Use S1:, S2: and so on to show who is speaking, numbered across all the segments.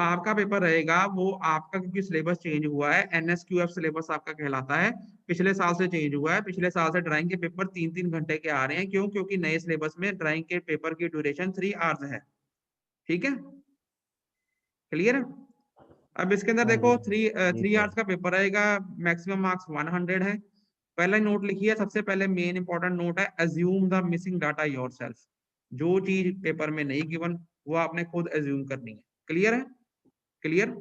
S1: आपका पेपर रहेगा वो आपका, क्योंकि सिलेबस चेंज हुआ है, NSQF सिलेबस आपका कहलाता है, पिछले साल से चेंज हुआ है। पिछले साल से ड्राइंग के पेपर 3-3 घंटे के आ रहे हैं। क्यों? क्योंकि नए सिलेबस में ड्राइंग के पेपर की ड्यूरेशन 3 आवर्स है। ठीक है, क्लियर है? अब इसके अंदर
S2: हाँ
S1: देखो
S2: जी।
S1: थ्री
S2: जी
S1: थ्री
S2: सर।
S1: आवर्स का पेपर रहेगा, मैक्सिमम मार्क्स 100 है। पहला नोट लिखिए, सबसे पहले मेन इंपॉर्टेंट नोट है, assume the missing data yourself. जो चीज पेपर में नहीं गिवन वो आपने खुद अज्यूम करनी है। क्लियर है? क्लियर?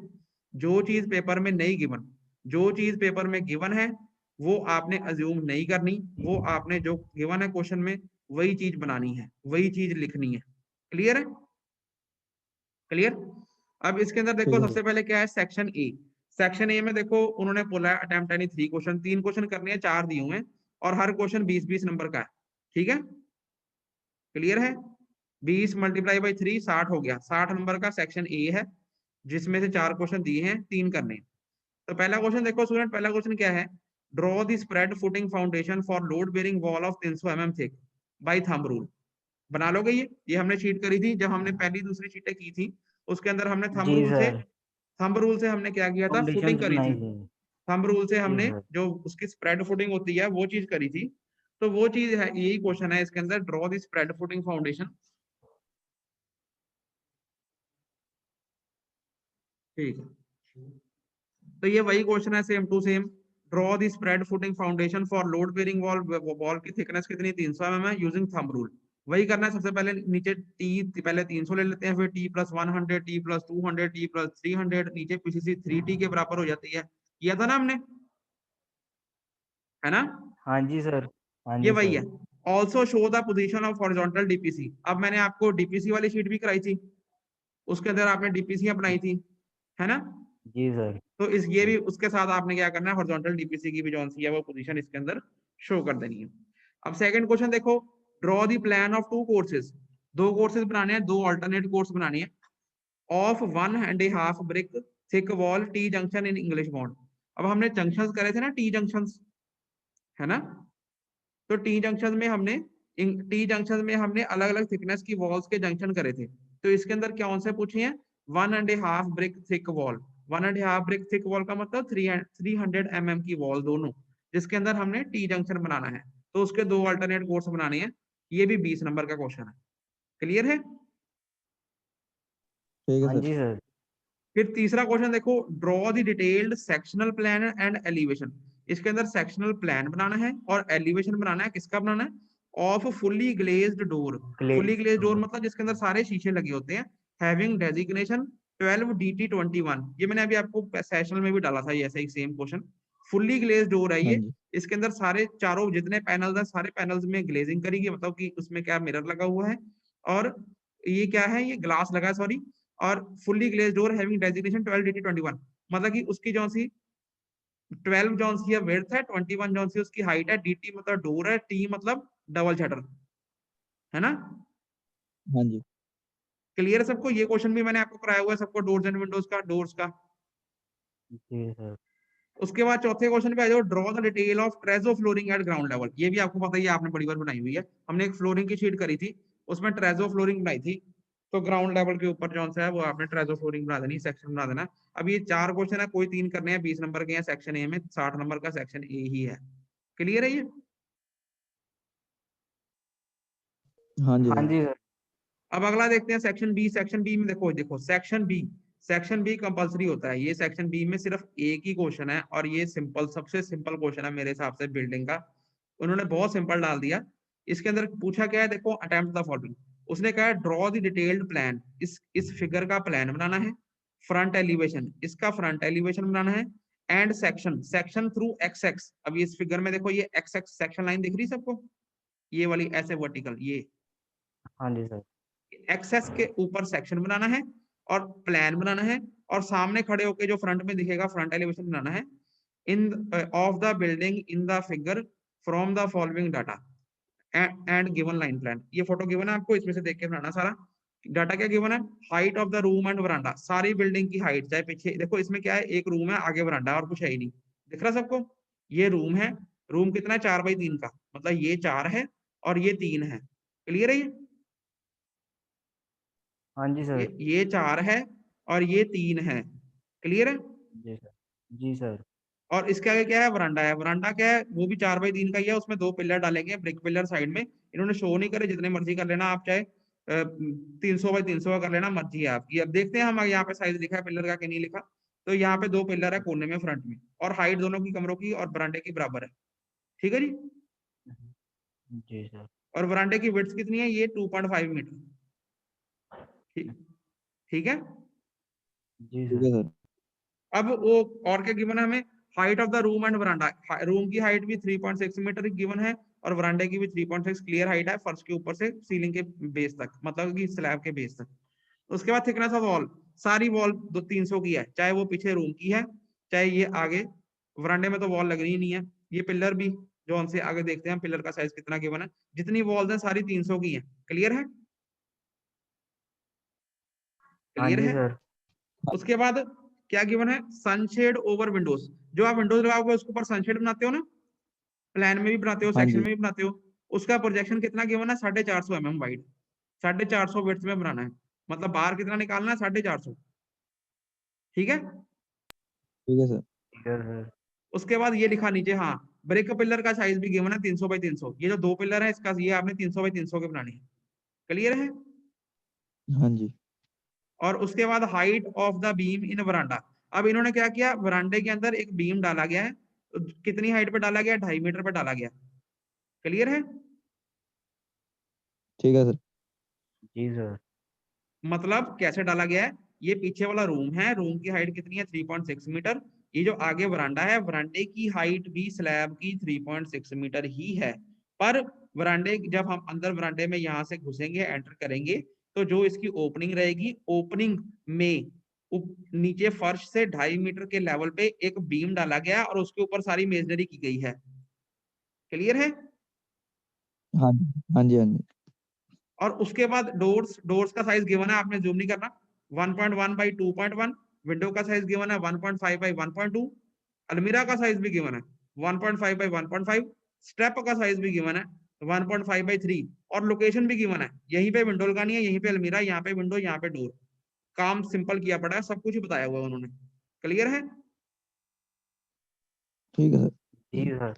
S1: जो चीज पेपर में नहीं गिवन, जो चीज पेपर में गिवन है वो आपने अज्यूम नहीं करनी। वो आपने जो गिवन है क्वेश्चन में वही चीज बनानी है, वही चीज लिखनी है। क्लियर है? क्लियर? अब इसके अंदर देखो
S2: ठीक है
S1: सबसे पहले क्या है, सेक्शन ए। सेक्शन ए में देखो उन्होंने बोला है अटेम्प्ट एनी 3 क्वेश्चन, 3 क्वेश्चन करने हैं, 4 दिए हुए हैं, और हर क्वेश्चन 20-20 नंबर का है। ठीक है, क्लियर है? 20 मल्टीप्लाई बाई 3 60 हो गया। 60 नंबर का सेक्शन ए है, जिसमें से 4 क्वेश्चन दिए हैं, 3 करने हैं। तो पहला क्वेश्चन देखो स्टूडेंट, पहला क्वेश्चन क्या है, draw the spread footing foundation for load bearing wall of 300 mm thick by thumb rule. बना लोगे ये हमने शीट करी थी जब हमने पहली दूसरी शीटें की थी, उसके अंदर हमने
S2: जी सर।
S1: थंब रूल से हमने क्या किया था, फुटिंग
S2: फाउंडेशन
S1: करी
S2: बनाई
S1: थी।
S2: थी।
S1: थंब रूल से
S2: जी
S1: हमने
S2: सर।
S1: जो उसकी स्प्रेड फुटिंग होती है वो चीज करी थी। तो वो चीज है, यही क्वेश्चन है इसके अंदर, draw the spread footing foundation. ठीक है, तो ये वही क्वेश्चन है, same to same. Draw the spread footing foundation for load bearing wall, wall की थिकनेस कितनी, 300 mm है, यूजिंग थंब रूल। वही करना है। सबसे पहले नीचे टी, पहले 300 ले लेते हैं, फिर T+100, T+200, T+300, नीचे पीसीसी 3T के बराबर हो जाती है। किया था ना हमने, है ना?
S2: हाँ जी सर। हाँ
S1: ये
S2: जी
S1: वही
S2: सर।
S1: है। Also show the position of horizontal DPC. अब मैंने आपको डीपीसी वाली शीट भी कराई थी, उसके अंदर आपने डीपीसी बनाई थी, है ना?
S2: जी सर।
S1: तो इस ये भी
S2: जी।
S1: उसके साथ आपने क्या करना है, हॉरिजॉन्टल डीपीसी की भी जो सी है वो पोजीशन इसके अंदर शो कर देनी है। अब सेकंड क्वेश्चन देखो, draw the plan of 2 courses. 2 courses बनाने हैं, 2 अल्टरनेट कोर्स बनानी है, of 1.5 brick thick wall T junction in English bond. अब हमने जंक्शंस करे थे ना, टी जंक्शंस, है ना? तो टी जंक्शन में हमने अलग अलग थिकनेस की वॉल्स के जंक्शन करे थे। तो इसके अंदर कौन से पूछे हैं, 1.5 brick thick wall. 1.5 brick thick wall का मतलब 300 mm की वॉल दोनों, जिसके अंदर हमने टी जंक्शन बनाना है। तो उसके 2 अल्टरनेट कोर्स बनाने हैं। ये भी 20 नंबर का क्वेश्चन है। क्लियर है?
S3: ठीक है
S2: हाँ
S3: सर।
S2: जी सर।
S1: फिर तीसरा क्वेश्चन देखो, draw the detailed sectional plan and elevation. इसके अंदर सेक्शनल प्लान बनाना है और एलिवेशन बनाना है। किसका बनाना है? Of fully glazed door.
S2: Glaze
S1: fully glazed door
S2: door.
S1: मतलब जिसके अंदर सारे शीशे लगे होते हैं, हैविंग डेजिग्नेशन 12DT21। ये मैंने अभी आपको सेशनल में भी डाला था, ये ऐसा ही same question. Fully glazed door है
S3: हाँ
S1: ये।
S3: जी।
S1: इसके अंदर सारे चारों जितने पैनल्स हैं, सारे पैनल्स में ग्लेजिंग करेगी, मतलब कि उसमें क्या मिरर लगा हुआ है, और ये क्या है, ये ग्लास लगा है, सॉरी। और fully glazed door having designation 12DT21, मतलब कि उसकी जो सी 12 जो सी विड्थ है, 21 जो सी उसकी हाइट है, DT मतलब डोर है, T मतलब डबल शटर, है ना?
S3: हाँ जी।
S1: क्लियर है सबको? ये क्वेश्चन भी मैंने आपको कराया हुआ है सबको, डोर्स एंड विंडोज का, डोर्स का।
S2: जी सर।
S1: उसके बाद चौथे क्वेश्चन पे आ जाओ, draw the detail of Trejo flooring eight ground level. ये भी आपको पता ही है, आपने बड़ी बार बनाई हुई है। हमने एक फ्लोरिंग की शीट करी थी, उसमें ट्रेजो फ्लोरिंग बनाई थी। तो ग्राउंड लेवल के ऊपर जो सा है वो आपने ट्रेजो फ्लोरिंग बना देनी, सेक्शन बना देना। अब ये 4 क्वेश्चन है, कोई 3 करने हैं, 20 नंबर के हैं। सेक्शन ए में 60 नंबर का सेक्शन ए ही है। क्लियर है ये?
S3: हाँ जी
S2: हाँ
S3: सर।
S2: जी सर।
S1: अब अगला देखते हैं सेक्शन बी। सेक्शन बी में देखो देखो सेक्शन बी कंपलसरी होता है। ये सेक्शन बी में सिर्फ एक ही क्वेश्चन है, और ये सिंपल, सबसे सिंपल क्वेश्चन है मेरे हिसाब से बिल्डिंग का। उन्होंने बहुत सिंपल डाल दिया। इसके अंदर पूछा क्या है, देखो, अटेम्प्ट द फॉलोइंग। उसने कहा ड्रॉ द डिटेल्ड प्लान। इस फिगर का प्लान बनाना है। फ्रंट एलिवेशन, इसका फ्रंट एलिवेशन बनाना है। And section, section through x x. अब इस फिगर में देखो, ये एक्स एक्स सेक्शन लाइन दिख रही है सबको, ये वाली ऐसे वर्टिकल, ये
S2: हाँ जी सर।
S1: एक्सेस के ऊपर सेक्शन बनाना है और प्लान बनाना है, और सामने खड़े होकर जो फ्रंट में दिखेगा फ्रंट एलिवेशन बनाना है। In of the building in the figure from the following data and given line plan. ये फोटो गिवन है आपको, इसमें से देख के बनाना सारा डाटा। क्या गिवन है? Height of the room and verandah, सारी बिल्डिंग की हाइट, चाहे पीछे देखो, इसमें क्या है, एक रूम है, आगे वरांडा, और कुछ है ही नहीं। दिख रहा सबको? ये रूम है। रूम कितना है? 4x3 का, मतलब ये 4 है और ये 3 है। क्लियर है ये?
S2: हाँ जी सर।
S1: ये 4 है और ये 3 है। क्लियर है?
S2: जी सर। जी सर।
S1: और इसके आगे क्या है, वरांडा है। वरांडा क्या है, वो भी 4x3 का ही है, उसमें 2 पिलर डालेंगे, ब्रिक पिलर साइड में। इन्होंने शो नहीं करे, जितने मर्जी कर लेना आप, चाहे 300x300 का कर लेना, मर्जी है आपकी। अब देखते हैं हम यहाँ पे साइज लिखा है पिलर का कि नहीं लिखा। तो यहाँ पे 2 पिलर है कोने में फ्रंट में, और हाइट दोनों की कमरों की और बरांडे की बराबर है। ठीक है जी।
S2: जी सर।
S1: और वरांडे की विड्थ कितनी है, ये 2.5 मीटर। ठीक, ठीक है।
S2: जी
S3: ठीक
S2: सर।
S3: है सर।
S1: अब वो और क्या गिवन है हमें, height of the room and veranda. Room की हाइट भी 3.6 मीटर गिवन है, और वरांडे की भी 3.6 क्लियर हाइट है, फर्श के ऊपर से सीलिंग के बेस तक, मतलब कि स्लैब के बेस तक। उसके बाद थिकनेस ऑफ वॉल, सारी वॉल 300 की है, चाहे वो पीछे रूम की है, चाहे ये आगे वरांडे में तो वॉल लगनी ही नहीं है। ये पिलर भी जो हमसे आगे देखते हैं पिलर का साइज कितना गिवन है, जितनी वॉल्स हैं सारी 300 की है। क्लियर है?
S2: हाँ
S1: क्लियर
S2: जी
S1: है?
S2: सर।
S1: उसके बाद क्या गिवन है, सनशेड ओवर विंडोज। जो आप विंडोज लगाओगे उसके ऊपर सनशेड बनाते हो ना, प्लान में भी बनाते हो,
S3: हाँ
S1: सेक्शन
S3: जी।
S1: में भी बनाते हो। उसका प्रोजेक्शन कितना गिवन है, 450 mm वाइड, 450 विड्थ में बनाना है। मतलब बाहर कितना निकालना है, 450। ठीक है।
S3: ठीक है सर।
S2: ठीक है सर।
S1: उसके बाद ये लिखा नीचे, हाँ, ब्रिक पिलर का साइज भी गिवन है 300x300। ये जो 2 पिलर है इसका, ये आपने 300x300 के बनानी है। क्लियर है?
S3: हाँ जी।
S1: और उसके बाद हाइट ऑफ द बीम इन वरांडा। अब इन्होंने क्या किया, वरांडे के अंदर एक बीम डाला गया है। तो कितनी हाइट पे डाला गया, 2.5 मीटर पे डाला गया। क्लियर है?
S3: ठीक है सर।
S2: जी सर।
S1: मतलब कैसे डाला गया है, ये पीछे वाला रूम है, रूम की हाइट कितनी है, 3.6 मीटर। ये जो आगे वरांडा है, वरांडे की हाइट भी स्लैब की 3.6 मीटर ही है। पर वरांडे, जब हम अंदर वरांडे में यहाँ से घुसेंगे, एंटर करेंगे, तो जो इसकी ओपनिंग रहेगी, ओपनिंग में नीचे फर्श से 2.5 मीटर के लेवल पे एक बीम डाला गया, और उसके ऊपर सारी मेजनरी की गई है। क्लियर है?
S3: हाँ जी। हाँ जी। हाँ जी।
S1: और उसके बाद डोर्स, डोर्स का साइज गिवन है, आपने जूम नहीं करना, 1.1 बाई 2.1। विंडो का साइज गिवन है 1.5 बाई 1.2। अलमीरा का साइज भी गिवन है 1.5 बाई 1.5। स्टेप का साइज भी गिवन है 1.5 बाई 3। और लोकेशन भी गिवन है, यहीं पे विंडो लगानी है, यहीं पे अलमीरा, यहाँ पे विंडो, यहाँ पे डोर। काम सिंपल किया पड़ा है, सब कुछ ही बताया हुआ है उन्होंने। क्लियर है?
S3: ठीक है सर।
S2: जी सर।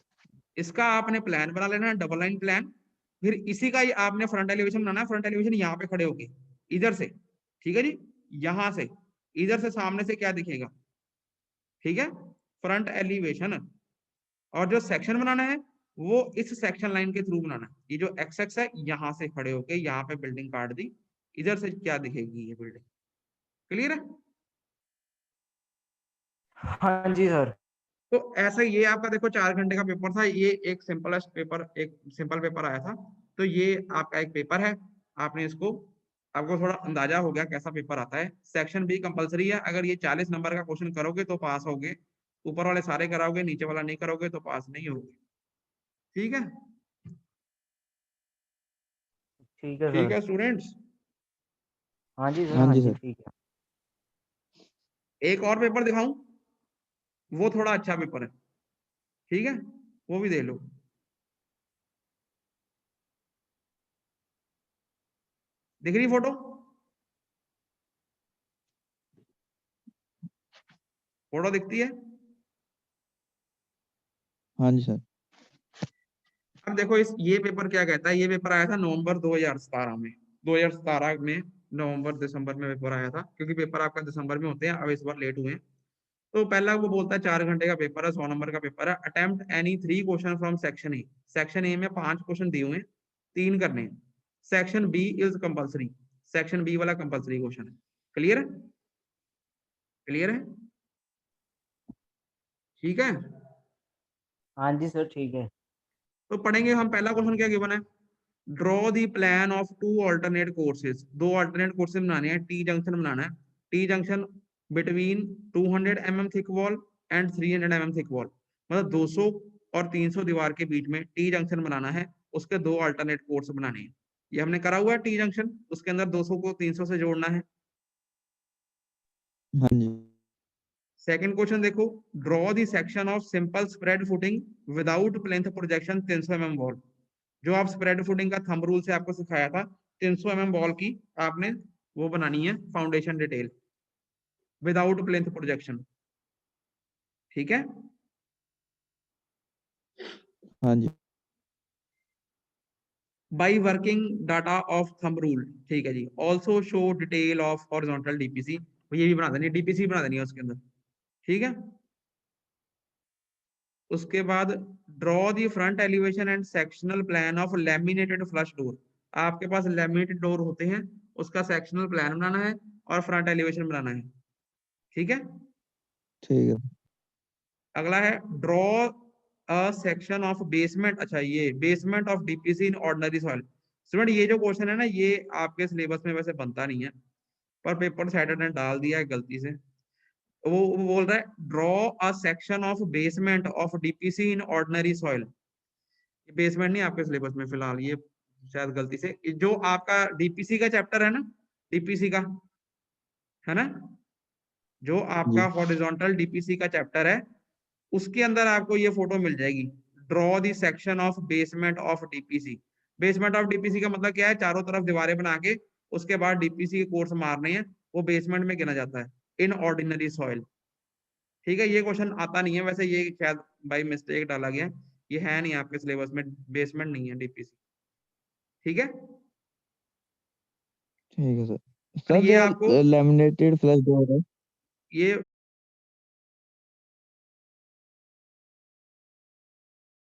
S1: इसका आपने प्लान बना लेना है, डबल लाइन प्लान। फिर इसी का ही आपने फ्रंट एलिवेशन बनाना है। फ्रंट एलिवेशन यहाँ पे खड़े होके, इधर से। ठीक है जी। यहाँ से, इधर से सामने से क्या दिखेगा। ठीक है, फ्रंट एलिवेशन। और जो सेक्शन बनाना है, वो इस सेक्शन लाइन के थ्रू बनाना है। ये जो एक्स एक्स है, यहाँ से खड़े होके यहाँ पे बिल्डिंग काट दी, इधर से क्या दिखेगी ये बिल्डिंग। क्लियर है?
S2: हाँ जी सर।
S1: तो ऐसे ये आपका देखो 4 घंटे का पेपर था, ये एक सिंपलेस्ट पेपर, एक सिंपल पेपर आया था। तो ये आपका एक पेपर है, आपने इसको, आपको थोड़ा अंदाजा हो गया कैसा पेपर आता है। सेक्शन बी कंपलसरी है, अगर ये 40 नंबर का क्वेश्चन करोगे तो पास होगे, ऊपर वाले सारे कराओगे, नीचे वाला नहीं करोगे तो पास नहीं होगे। ठीक है?
S2: ठीक है
S1: ठीक
S2: सर।
S1: है स्टूडेंट्स।
S2: हाँ जी सर।
S3: हाँ
S2: हाँ
S3: जी
S2: जी
S3: सर।
S2: ठीक है।
S1: एक और पेपर दिखाऊं, वो थोड़ा अच्छा पेपर है। ठीक है, वो भी दे लो। दिख रही फोटो? फोटो दिखती है?
S3: हाँ जी सर।
S1: अब देखो इस, ये पेपर क्या कहता है, ये पेपर आया था नवंबर 2017 में। 2017 में नवंबर दिसंबर में पेपर आया था, क्योंकि पेपर आपका दिसंबर में होते हैं, अब इस बार लेट हुए हैं। तो पहला वो बोलता है 4 घंटे का पेपर है, 100 नंबर का पेपर है। Attempt any 3 question from section A. Section A में 5 क्वेश्चन दिए हुए हैं, 3 करने हैं। Section B is compulsory, section B वाला कंपलसरी क्वेश्चन है। क्लियर है? क्लियर है? ठीक है।
S2: हाँ जी सर ठीक है।
S1: तो पढ़ेंगे हम, पहला क्वेश्चन क्या गिवन है, draw the plan of 2 alternate courses. 2 alternate courses बनाने हैं, टी जंक्शन बनाना है। T junction between 200 mm thick wall and 300 mm thick wall. मतलब 200 और 300 दीवार के बीच में टी जंक्शन बनाना है, उसके 2 अल्टरनेट कोर्स बनाने हैं। ये हमने करा हुआ है टी जंक्शन, उसके अंदर 200 को 300 से जोड़ना है।
S3: हाँ जी।
S1: सेकंड क्वेश्चन देखो, draw the section of simple spread footing without plinth projection 300 mm wall. जो आप स्प्रेड फुटिंग का थंब रूल से आपको सिखाया था, 300 mm वॉल की आपने वो बनानी है foundation detail. Without plinth projection. ठीक है,
S3: हाँ जी,
S1: by working data of thumb rule. ठीक है जी, also show detail of horizontal DPC, ये भी बना देनी है, डीपीसी बना देनी है उसके अंदर। ठीक है, उसके बाद draw the front elevation and sectional plan of laminated flush door. आपके पास लैमिनेटेड डोर होते हैं, उसका सेक्शनल प्लान बनाना है और फ्रंट एलिवेशन बनाना है। ठीक है,
S3: ठीक है,
S1: अगला है draw a section of basement. अच्छा, ये basement of DPC in ordinary soil. Student ये जो क्वेश्चन है ना, ये आपके सिलेबस में वैसे बनता नहीं है, पर पेपर सेटर ने डाल दिया है गलती से। वो बोल रहा है draw a section of basement of DPC in ordinary soil. Basement नहीं आपके सिलेबस में फिलहाल, ये शायद गलती से, जो आपका डीपीसी का चैप्टर है ना, डीपीसी का है ना, जो आपका
S3: जी,
S1: हॉरिजॉन्टल डीपीसी का चैप्टर है, उसके अंदर आपको ये फोटो मिल जाएगी। Draw the section of basement of DPC. Basement of DPC का मतलब क्या है, चारों तरफ दीवारें बना के उसके बाद डीपीसी के कोर्स मारने हैं, वो बेसमेंट में गिना जाता है, इन ऑर्डिनरी सॉइल। ठीक है, ये क्वेश्चन आता नहीं है वैसे, ये शायद बाई मिस्टेक डाला गया है, ये है नहीं आपके सिलेबस में, बेसमेंट नहीं है डीपीसी। ठीक है,
S3: ठीक है सर।
S1: और
S3: सर
S1: ये
S3: जो
S1: आपको
S3: लैमिनेटेड फ्लैश डोर है,
S1: ये